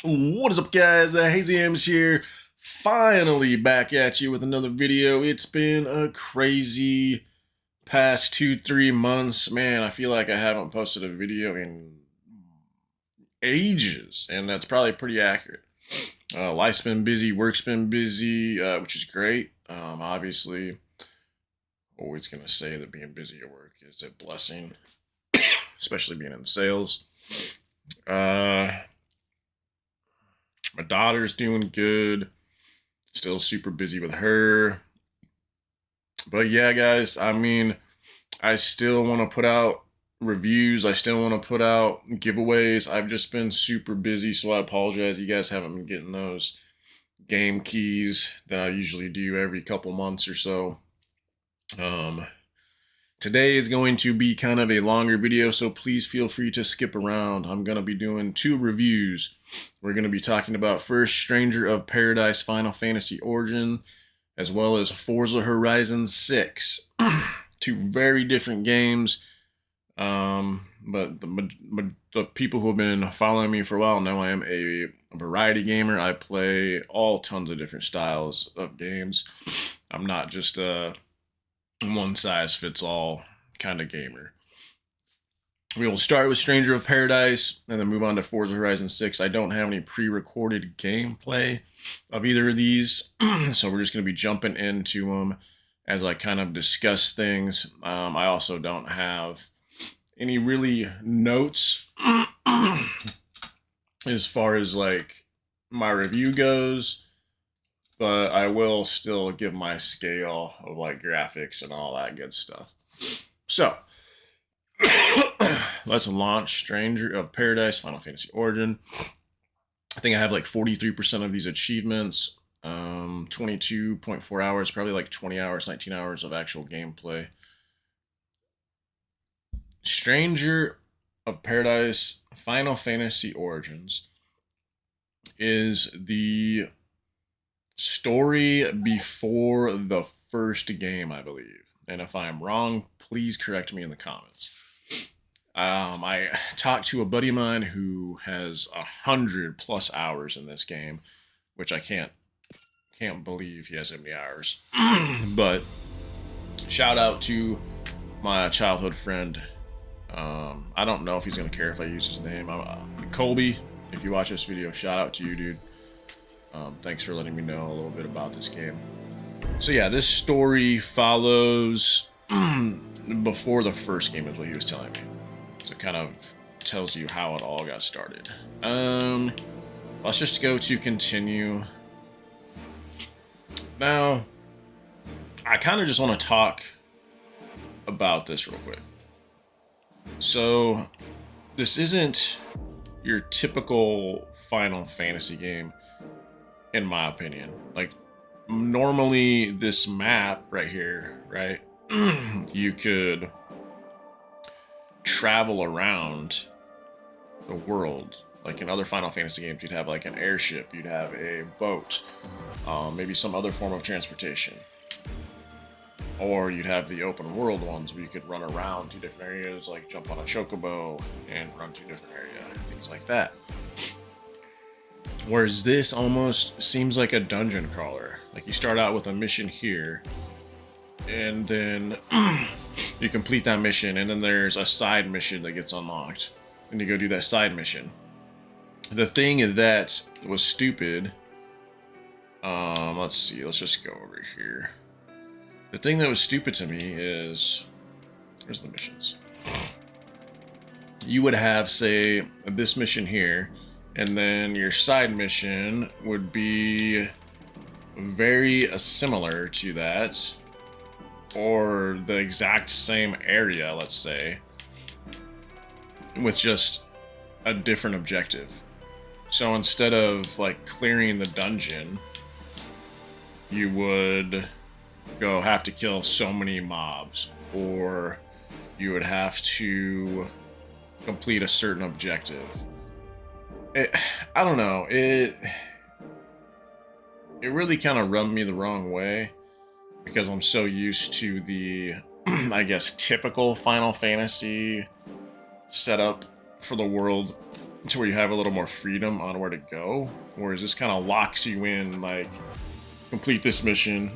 What is up, guys? Hazy M's here. Finally back at you with another video. It's been a crazy past 2-3 months. Man, I feel like I haven't posted a video in ages, and that's probably pretty accurate. Life's been busy, work's been busy, which is great. Obviously, always gonna say that being busy at work is a blessing, especially being in sales. Uh, my daughter's doing good. Still super busy with her. But yeah, guys, I mean, I still want to put out reviews. I still want to put out giveaways. I've just been super busy, so I apologize. You guys haven't been getting those game keys that I usually do every couple months or so. Um, Today is going to be kind of a longer video, so please feel free to skip around. I'm going to be doing 2 reviews. We're going to be talking about first Stranger of Paradise Final Fantasy Origin, as well as Forza Horizon 6. 2 very different games, but the people who have been following me for a while know I am a variety gamer. I play all tons of different styles of games. I'm not just a one size fits all kind of gamer. We will start with Stranger of Paradise and then move on to Forza Horizon 6. I don't have any pre-recorded gameplay of either of these, so we're just going to be jumping into them as I kind of discuss things. I also don't have any really notes as far as like my review goes, but I will still give my scale of like graphics and all that good stuff. So, let's launch Stranger of Paradise Final Fantasy Origin. I think I have like 43% of these achievements, 22.4 hours, probably like 20 hours, 19 hours of actual gameplay. Stranger of Paradise Final Fantasy Origins is the story before the first game, I believe. And if I am wrong, please correct me in the comments. I talked to a buddy of mine who has 100+ hours in this game, which I can't believe he has that many hours. But shout out to my childhood friend. I don't know if he's gonna care if I use his name. Colby, if you watch this video, shout out to you, dude. Thanks for letting me know a little bit about this game. So yeah, this story follows before the first game is what he was telling me. So it kind of tells you how it all got started. Let's just go to continue. Now, I kind of just want to talk about this real quick. So, this isn't your typical Final Fantasy game, in my opinion. Like, normally this map right here, right? You could travel around the world. Like in other Final Fantasy games, you'd have like an airship, you'd have a boat, maybe some other form of transportation. Or you'd have the open world ones where you could run around to different areas, like jump on a chocobo and run to a different area, things like that. Whereas this almost seems like a dungeon crawler. Like you start out with a mission here, and then you complete that mission, and then there's a side mission that gets unlocked, and you go do that side mission. The thing that was stupid, let's see, let's just go over here. The thing that was stupid to me is, where's the missions? You would have, say, this mission here, and then your side mission would be very similar to that, or the exact same area, let's say, with just a different objective. So instead of like clearing the dungeon, you would have to kill so many mobs, or you would have to complete a certain objective. I don't know, it really kind of rubbed me the wrong way, because I'm so used to the I guess typical Final Fantasy setup for the world. to where you have a little more freedom on where to go, whereas this kind of locks you in, like, complete this mission,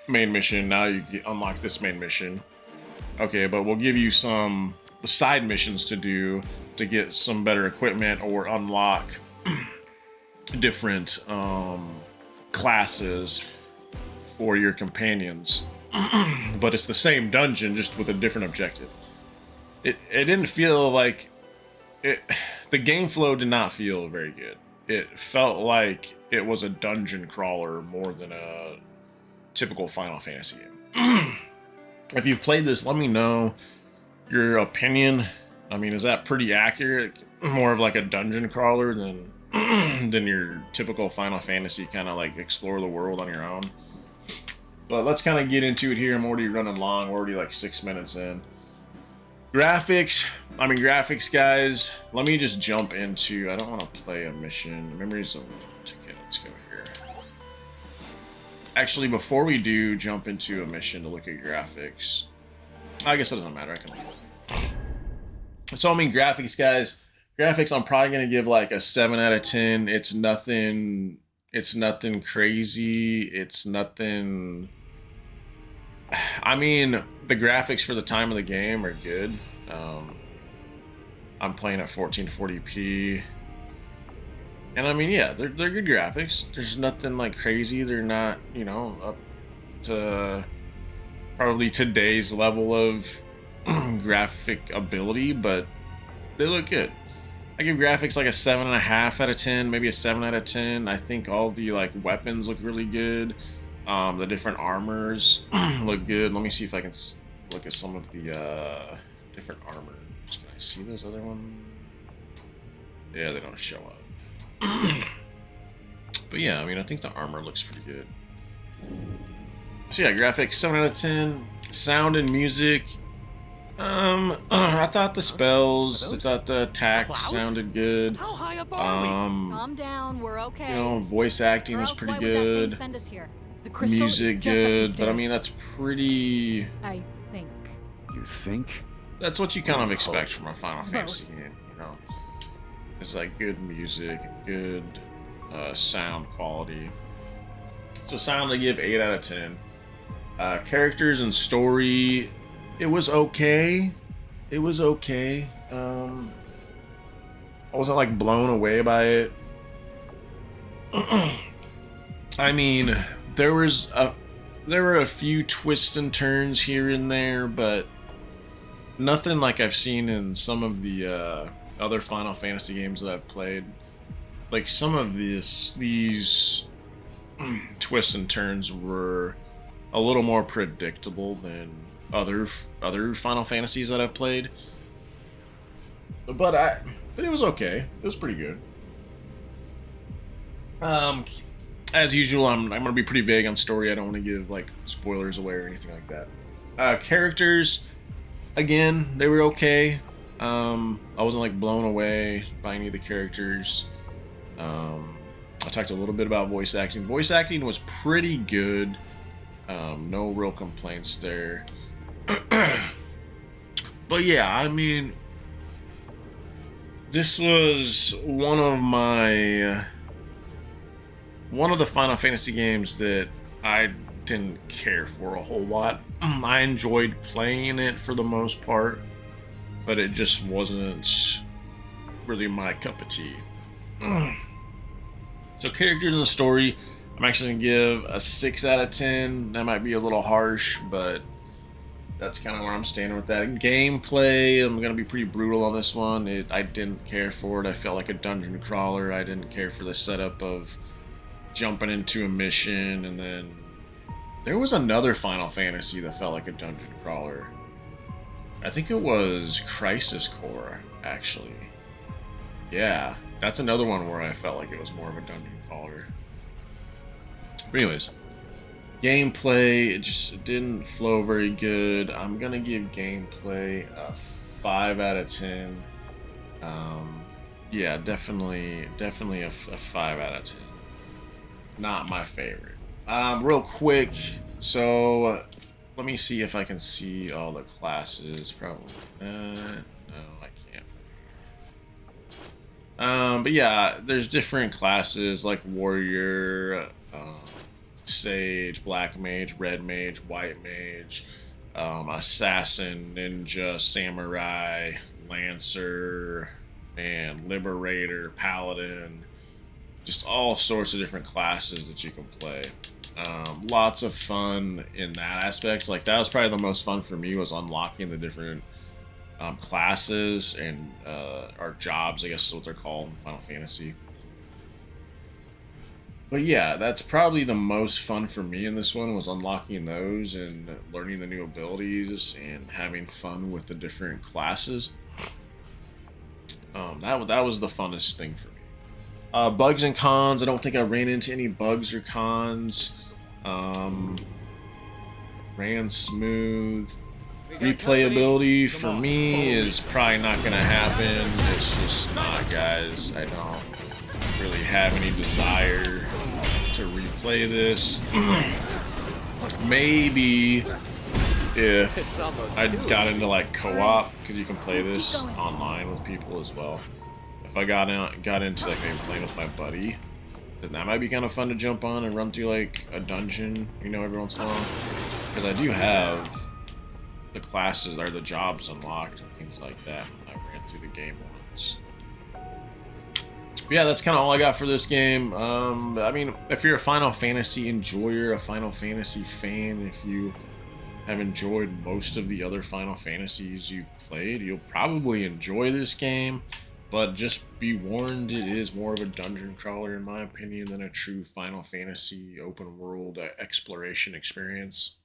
main mission, now you unlock this main mission. Okay, but we'll give you some side missions to do to get some better equipment or unlock different classes for your companions. But it's the same dungeon, just with a different objective. It didn't feel like the game flow did not feel very good. It felt like it was a dungeon crawler more than a typical Final Fantasy game. If you've played this, let me know your opinion. I mean, is that pretty accurate? More of like a dungeon crawler than than your typical Final Fantasy kind of like explore the world on your own. But let's kind of get into it here. I'm already running long. We're already like 6 minutes in. Graphics, guys, let me just jump into, I don't want to play a mission. Memories of, okay, let's go here. Actually, before we do jump into a mission to look at graphics, I guess it doesn't matter, I can. So, I mean, graphics, guys, I'm probably going to give like a 7 out of 10. It's nothing crazy. It's nothing, I mean, the graphics for the time of the game are good. I'm playing at 1440p. And I mean, yeah, they're good graphics. There's nothing like crazy. They're not, you know, up to probably today's level of graphic ability, but they look good. I give graphics like a 7.5 out of 10, maybe a 7 out of 10. I think all the like weapons look really good. The different armors look good. Let me see if I can look at some of the different armors. Can I see those other ones? Yeah, they don't show up. But yeah, I mean, I think the armor looks pretty good. So yeah, graphics 7 out of 10. Sound and music. I thought the spells, I thought the attacks sounded good. How high up are we? Calm down, we're okay. You know, voice acting was pretty good. Send us here. The Music good, but I mean that's pretty. I think. You think? That's what you kind of expect from a Final Fantasy game, you know. It's like good music, good sound quality. So sound I give 8 out of 10. Characters and story, it was okay. It was okay. I wasn't like blown away by it. I mean, there were a few twists and turns here and there, but nothing like I've seen in some of the other Final Fantasy games that I've played. Like some of these twists and turns were a little more predictable than other Final Fantasies that I've played. But it was okay. It was pretty good. As usual, I'm gonna be pretty vague on story. I don't want to give like spoilers away or anything like that. Characters, again, they were okay. I wasn't like blown away by any of the characters. I talked a little bit about voice acting. Voice acting was pretty good. No real complaints there. But yeah, I mean, this was one of the Final Fantasy games that I didn't care for a whole lot. I enjoyed playing it for the most part, but it just wasn't really my cup of tea. So characters in the story, I'm actually going to give a 6 out of 10. That might be a little harsh, but that's kind of where I'm standing with that. Gameplay, I'm going to be pretty brutal on this one. I didn't care for it. I felt like a dungeon crawler. I didn't care for the setup of jumping into a mission, and then there was another Final Fantasy that felt like a dungeon crawler. I think it was Crisis Core, actually. Yeah, that's another one where I felt like it was more of a dungeon crawler. But anyways, gameplay, it didn't flow very good. I'm gonna give gameplay a 5 out of 10. Yeah, definitely a 5 out of 10. Not my favorite. Real quick, so let me see if I can see all the classes. Probably no, I can't. But yeah, there's different classes like warrior, sage, black mage, red mage, white mage, assassin, ninja, samurai, lancer, and liberator, paladin. Just all sorts of different classes that you can play. Lots of fun in that aspect. Like that was probably the most fun for me, was unlocking the different classes and or jobs, I guess is what they're called in Final Fantasy. But yeah, that's probably the most fun for me in this one, was unlocking those and learning the new abilities and having fun with the different classes. That was the funnest thing for me. Bugs and cons. I don't think I ran into any bugs or cons. Ran smooth. Replayability for me is probably not going to happen. It's just not, guys. I don't really have any desire to replay this. Maybe if I got into like co-op, because you can play this online with people as well. If I got into like maybe playing with my buddy, then that might be kind of fun to jump on and run through like a dungeon, you know, every once in a while. Because I do have the classes or the jobs unlocked and things like that when I ran through the game once. But yeah, that's kind of all I got for this game. I mean, if you're a Final Fantasy enjoyer, a Final Fantasy fan, if you have enjoyed most of the other Final Fantasies you've played, you'll probably enjoy this game. But just be warned, it is more of a dungeon crawler, in my opinion, than a true Final Fantasy open world exploration experience.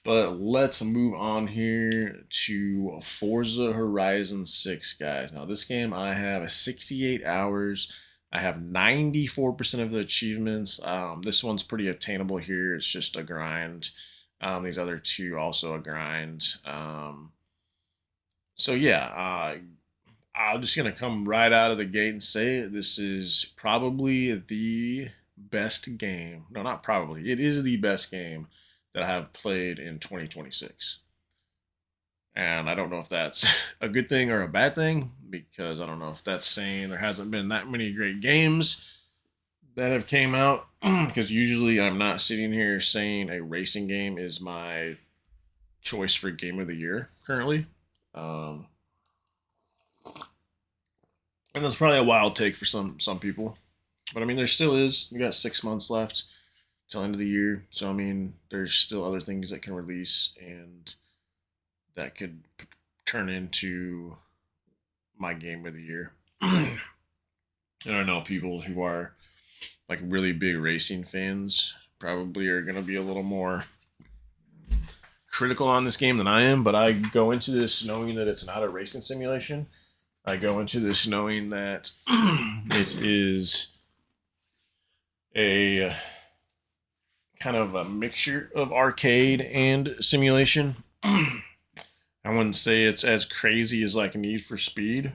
But let's move on here to Forza Horizon 6, guys. Now, this game, I have 68 hours. I have 94% of the achievements. This one's pretty attainable here. It's just a grind. These other two also a grind. So yeah, I'm just going to come right out of the gate and say this is probably the best game. No, not probably. It is the best game that I have played in 2026. And I don't know if that's a good thing or a bad thing, because I don't know if that's saying there hasn't been that many great games that have came out. Because usually I'm not sitting here saying a racing game is my choice for game of the year currently. And that's probably a wild take for some people. But I mean, there still is. We got 6 months left till end of the year. So I mean, there's still other things that can release and that could turn into my game of the year. And I know people who are like really big racing fans probably are going to be a little more critical on this game than I am, but I go into this knowing that it's not a racing simulation. I go into this knowing that it is a kind of a mixture of arcade and simulation. I wouldn't say it's as crazy as like Need for Speed.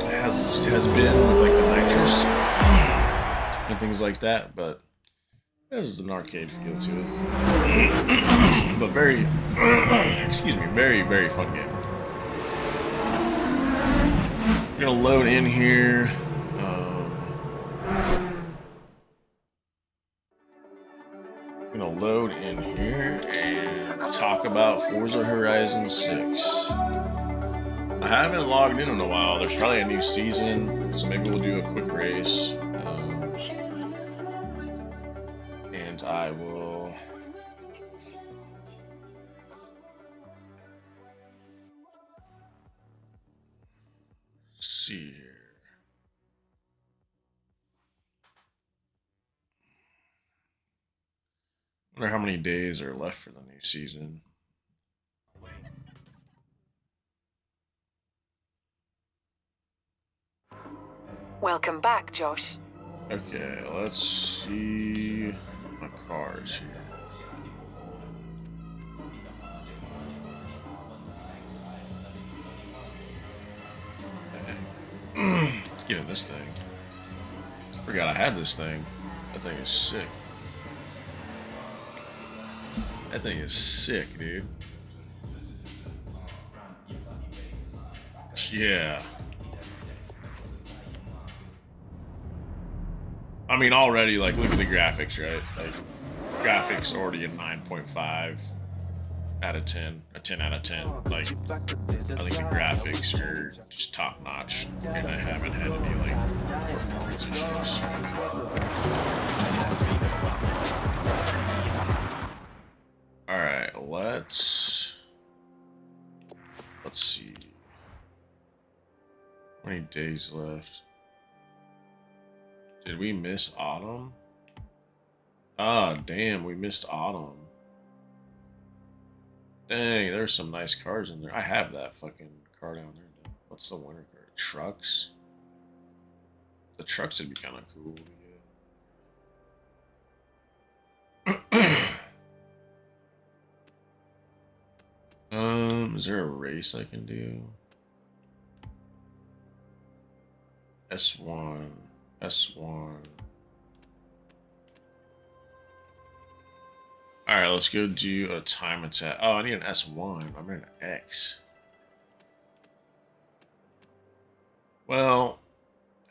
It has been with like the nitrous and things like that, but this is an arcade feel to it. But very, excuse me, very, very fun game. We're gonna load in here. And talk about Forza Horizon 6. I haven't logged in a while. There's probably a new season, so maybe we'll do a quick race. And I will see here. I wonder how many days are left for the new season. Welcome back, Josh. Okay, let's see my cars here. Okay. Let's get in this thing. I forgot I had this thing. That thing is sick. That thing is sick, dude. Yeah. I mean, already, like, look at the graphics, right? Like, graphics already a 9.5 out of 10, a 10 out of 10. Like, I think the graphics are just top notch, and I haven't had any, like, performance issues. Alright, let's see. How many days left? Did we miss autumn? Ah, damn, we missed autumn. Dang, there's some nice cars in there. I have that fucking car down there, though. What's the winter car? Trucks? The trucks would be kind of cool. Yeah. Is there a race I can do? S1. S1. Alright, let's go do a time attack. Oh, I need an S1. I'm in an X. Well,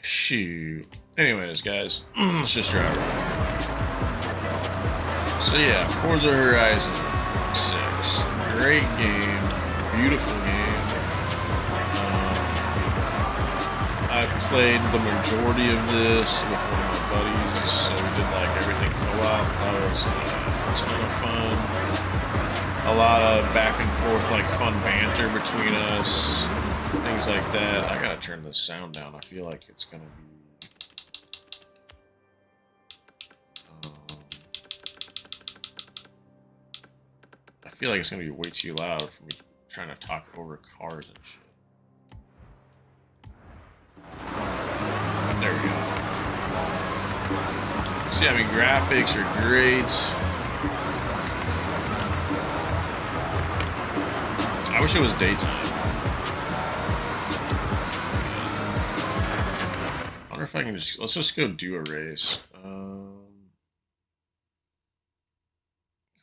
shoot. Anyways, guys, let's just drive around. So yeah, Forza Horizon 6. Great game. Beautiful game. I played the majority of this with one of my buddies, so we did like everything co-op. That was a ton of fun. A lot of back and forth, like fun banter between us, things like that. I gotta turn the sound down. I feel like it's gonna be. I feel like it's gonna be way too loud for me trying to talk over cars and shit. There we go. See, I mean, graphics are great. I wish it was daytime. I wonder if I can just... Let's just go do a race. Can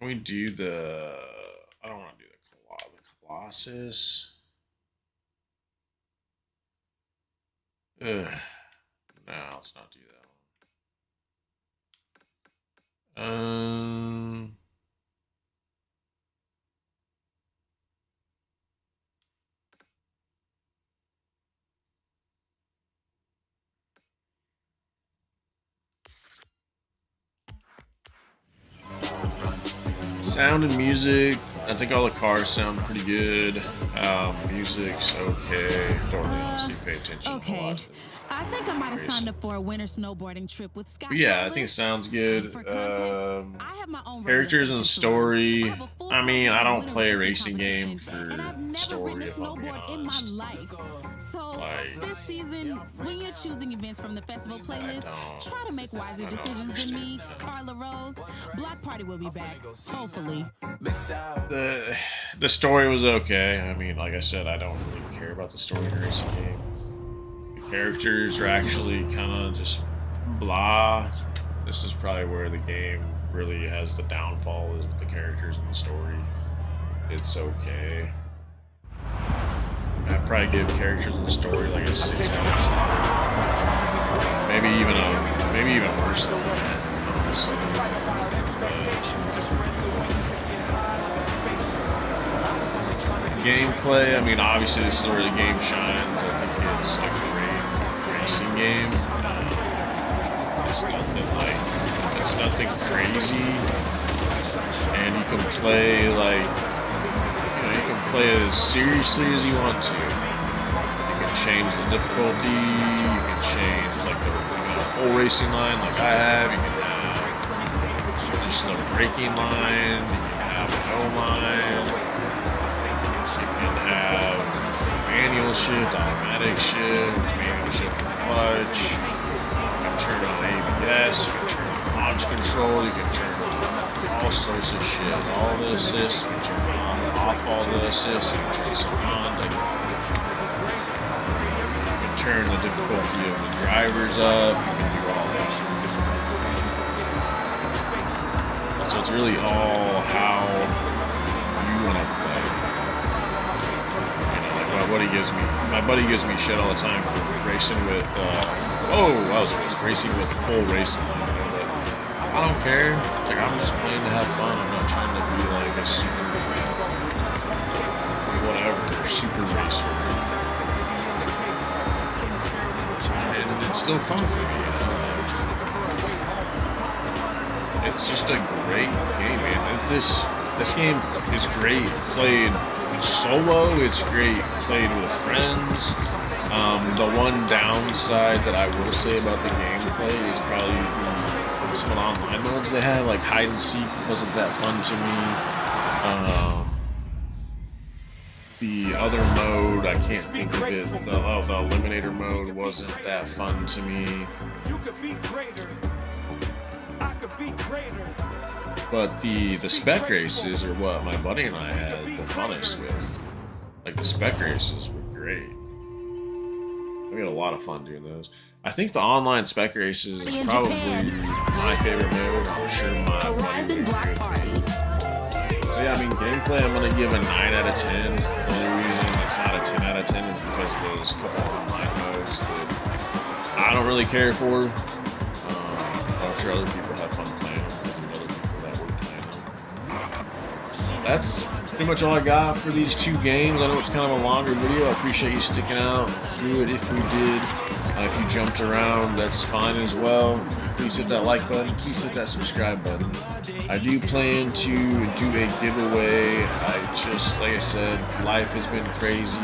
we do the... I don't want to do the Colossus. Ugh. No, let's not do that one. Sound and music. I think all the cars sound pretty good. Music's okay. Don't really honestly pay attention to a lot. I think I might have signed up for a winter snowboarding trip with Scott. But yeah, I think it sounds good. For context, I have my own Characters and story. I mean, I don't play a racing competition, game for and I've never story, ridden a if I'm being snowboard in my honest. life. So Like, this season, when you're choosing events from the festival playlist, try to make wiser decisions than me, Carla Rose. Block Party will be back, hopefully. The story was okay. I mean, like I said, I don't really care about the story in a racing game. The characters are actually kind of just blah. This is probably where the game really has the downfall, is with the characters and the story. It's okay. I'd probably give characters and the story like a 6 out of 10. Maybe even worse than that, honestly. Gameplay, I mean, obviously this is where the game shines. I think it's a great racing game. It's nothing crazy, and you can play you can play as seriously as you want to. You can change the difficulty. You can change like you got a full racing line like I have. You can have just a braking line. You can have a no line. Have manual shift, automatic shift, manual shift for clutch. You can turn on ABS, you can turn on launch control, you can turn on all sorts of shit. All the assists, you can turn on and off all the assists, you can turn some on. You can turn the difficulty of the drivers up, you can do all that. So it's really all how you want to play. my buddy gives me shit all the time for racing with I was racing with full racing. But I don't care. Like, I'm just playing to have fun. I'm not trying to be like a super super racer. And it's still fun for me. It's just a great game, man. This game is great played solo. It's great played with friends. The one downside that I will say about the gameplay is probably some of the online modes they have, like hide and seek wasn't that fun to me. The other mode, I can't think of it. The Eliminator mode wasn't that fun to me. You could be greater. I could be greater. But the spec races are what my buddy and I had the funnest with. Like, the spec races were great. We had a lot of fun doing those. I think the online spec races is probably my favorite mode. I'm sure my Horizon Block Party. So yeah, I mean, gameplay I'm gonna give a 9 out of 10. The only reason it's not a 10 out of 10 is because of those couple of online modes that I don't really care for. I'm sure other people have fun playing them. There's other people that were playing them. That's pretty much all I got for these two games. I know it's kind of a longer video. I appreciate you sticking out through it if we did. If you jumped around, that's fine as well. Please hit that like button. Please hit that subscribe button. I do plan to do a giveaway. Like I said, life has been crazy.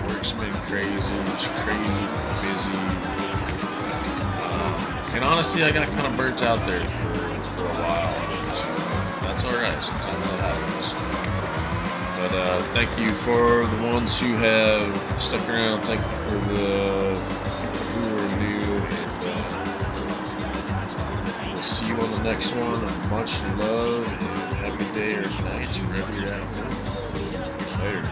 Work's been crazy. It's crazy busy. And honestly, I got kind of burnt out there for a while. So that's alright. Sometimes that happens. But thank you for the ones who have stuck around. Thank you for the who are new. And we'll see you on the next one. Much love and happy day or night wherever you're at. Later.